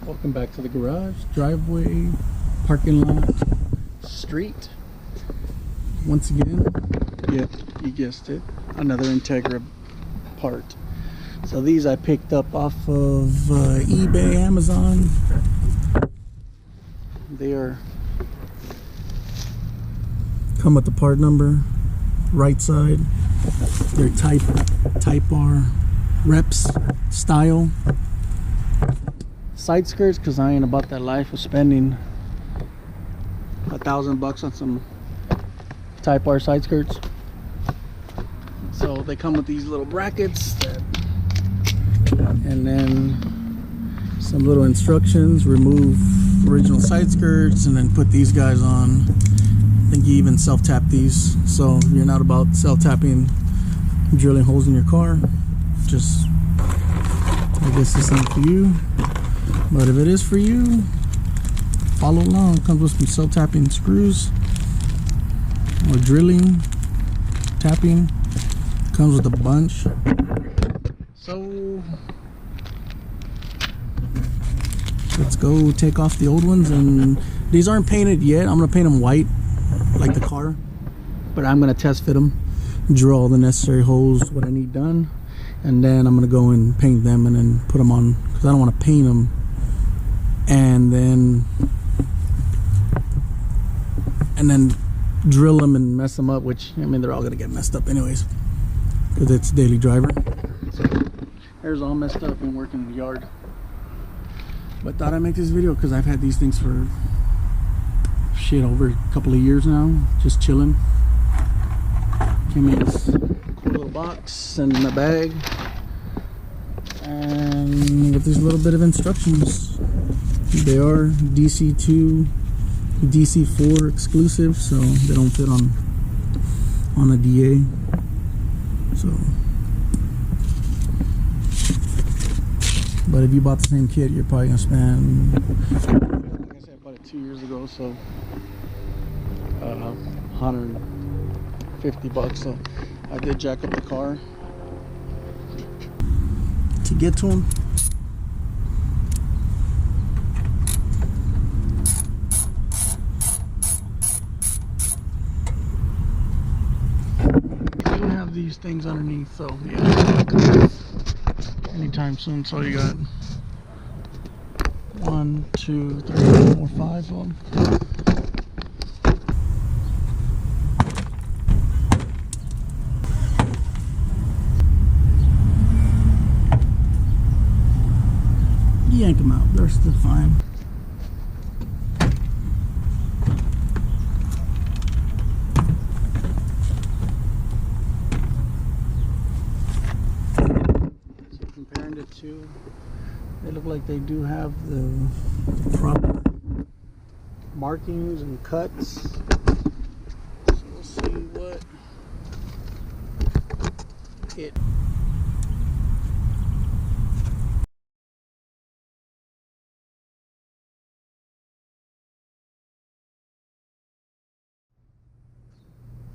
Welcome back to the garage, driveway, parking lot, street. Once again, yeah, you guessed it, another Integra part. So these I picked up off of eBay, Amazon. They are come with the part number, right side. They're type R, reps, style. Side skirts, because I ain't about that life of spending $1,000 on some type R side skirts. So they come with these little brackets and then some little instructions. Remove original side skirts and then put these guys on. I think you even self-tap these, so you're not about self-tapping, drilling holes in your car. Just, I guess this ain't for you. But if it is for you, follow along. It comes with some self-tapping screws or drilling, tapping. Comes with a bunch. So let's go take off the old ones. And these aren't painted yet. I'm gonna paint them white like the car, but I'm gonna test fit them, drill all the necessary holes, what I need done, and then I'm gonna go and paint them and then put them on, because I don't want to paint them and then drill them and mess them up, which, I mean, they're all gonna get messed up anyways because it's daily driver. So hair's all messed up and working in the yard, but thought I'd make this video because I've had these things for shit over a couple of years now, just chilling. Came in this cool little box and in a bag, and with this little bit of instructions. They are DC2, DC4 exclusive, so they don't fit on a DA. So, but if you bought the same kit, you're probably gonna spend, like I said, I bought it 2 years ago, so $150. So I did jack up the car to get to them. These things underneath, so yeah, anytime soon. So you got 1, 2, 3, 4, 5 of them. Yank them out, they're still fine. They look like they do have the proper markings and cuts. So we'll see what it.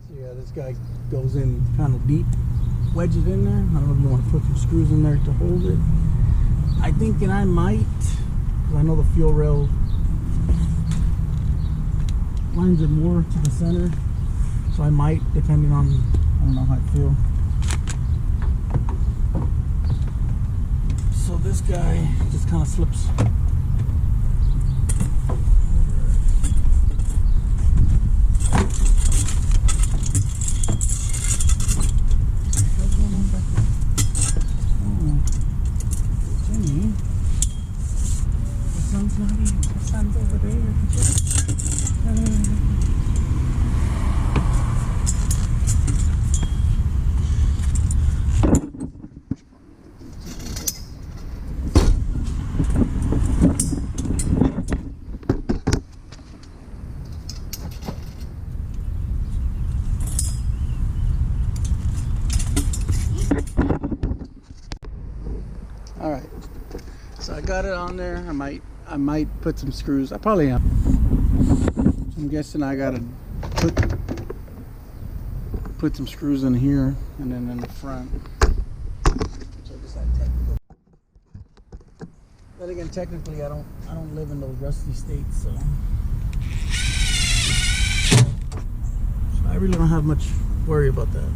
So yeah, this guy goes in kind of deep. Wedge it in there. I don't know if you want to put some screws in there to hold it. I think, and I might, because I know the fuel rail lines it more to the center, so I might, depending on, I don't know how I feel. So this guy just kind of slips. All right, so I got it on there. I might put some screws. I probably am. So I'm guessing I gotta put some screws in here and then in the front. So just like technical. But again, technically, I don't live in those rusty states, so I really don't have much worry about that.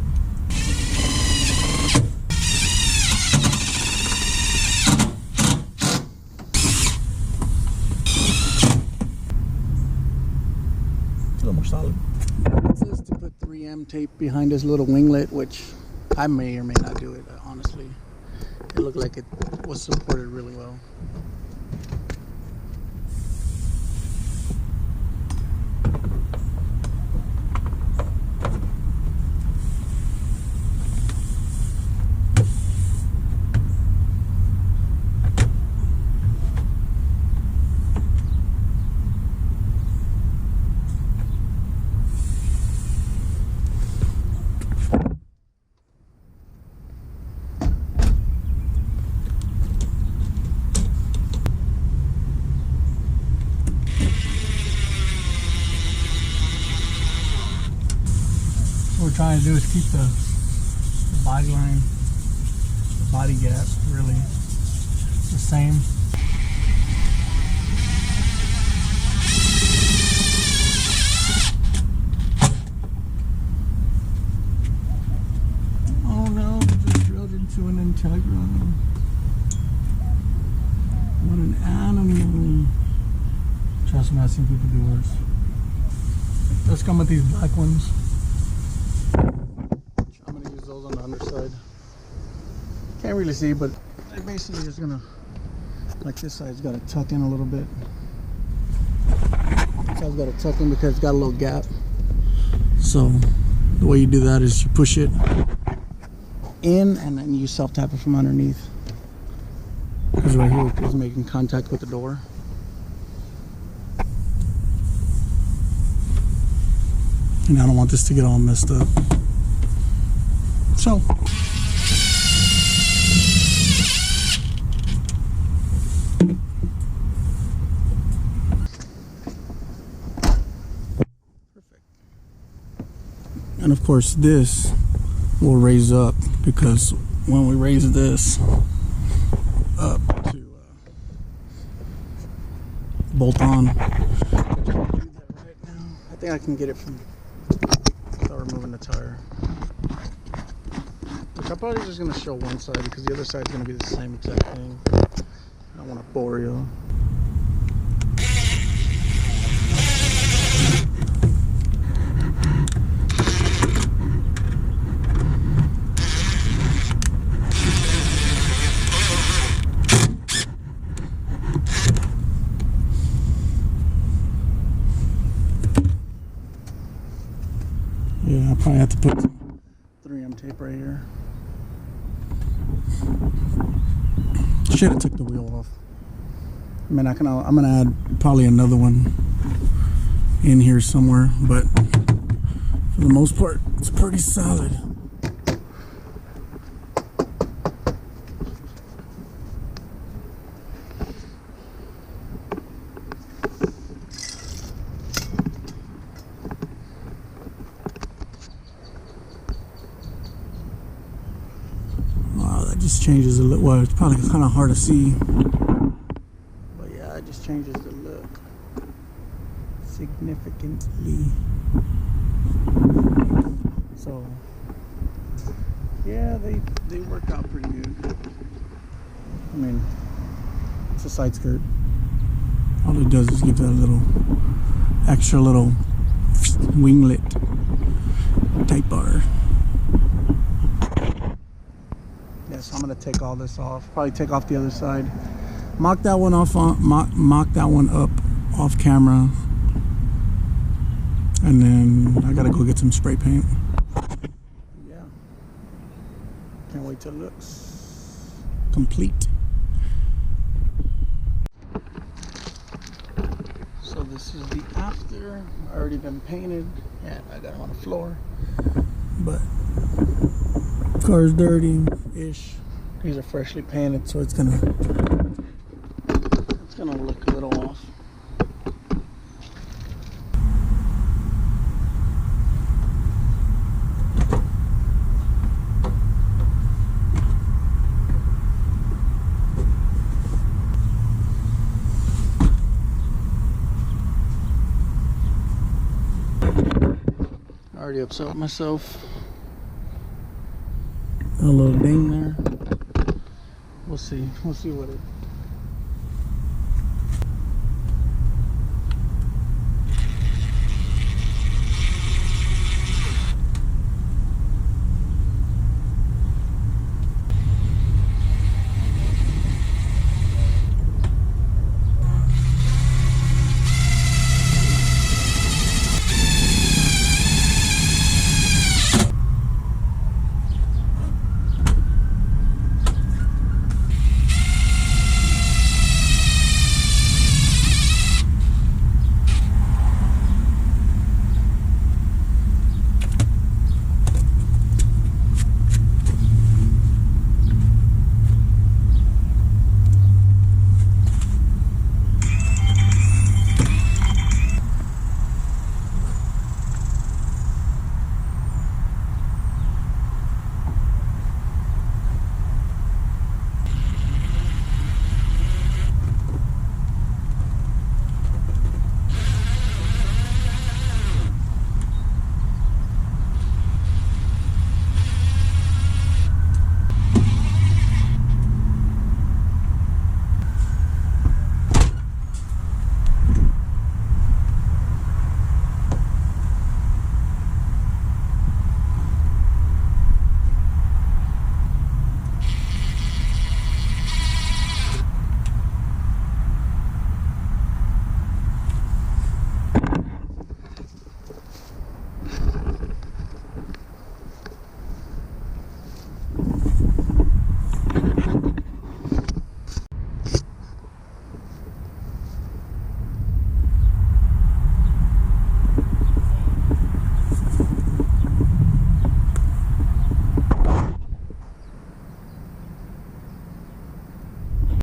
It's a little more solid. It says to put 3M tape behind this little winglet, which I may or may not do it, honestly. It looked like it was supported really well. What we're trying to do is keep the body line, the body gap really the same. Oh no, we just drilled into an integra. What an animal. Trust me, I've seen people do worse. Let's come with these black ones. I'm gonna use those on the underside. Can't really see, but they're basically just gonna, like this side's gotta tuck in a little bit. This side's gotta tuck in because it's got a little gap. So the way you do that is you push it in and then you self-tap it from underneath. Because right here it's making contact with the door. And I don't want this to get all messed up. So perfect. And of course this will raise up, because when we raise this up to bolt on, I think I can get it from without removing the tire. Which I'm probably just going to show one side because the other side's going to be the same exact thing. I don't want to bore you. Yeah, I probably have to put some 3M tape right here. Should have took the wheel off. I mean, I'm gonna add probably another one in here somewhere, but for the most part, it's pretty solid. Just changes the look. Well, it's probably kind of hard to see, but yeah, it just changes the look significantly. So yeah, they work out pretty good. I mean, it's a side skirt. All it does is give that little extra little winglet type bar. So I'm gonna take all this off. Probably take off the other side. Mock that one off. Mock that one up off camera, and then I gotta go get some spray paint. Yeah, can't wait till it looks complete. So this is the after. Already been painted. Yeah, I got it on the floor, but car's dirty-ish. These are freshly painted, so it's gonna look a little off. already upset myself. A little ding there. We'll see what it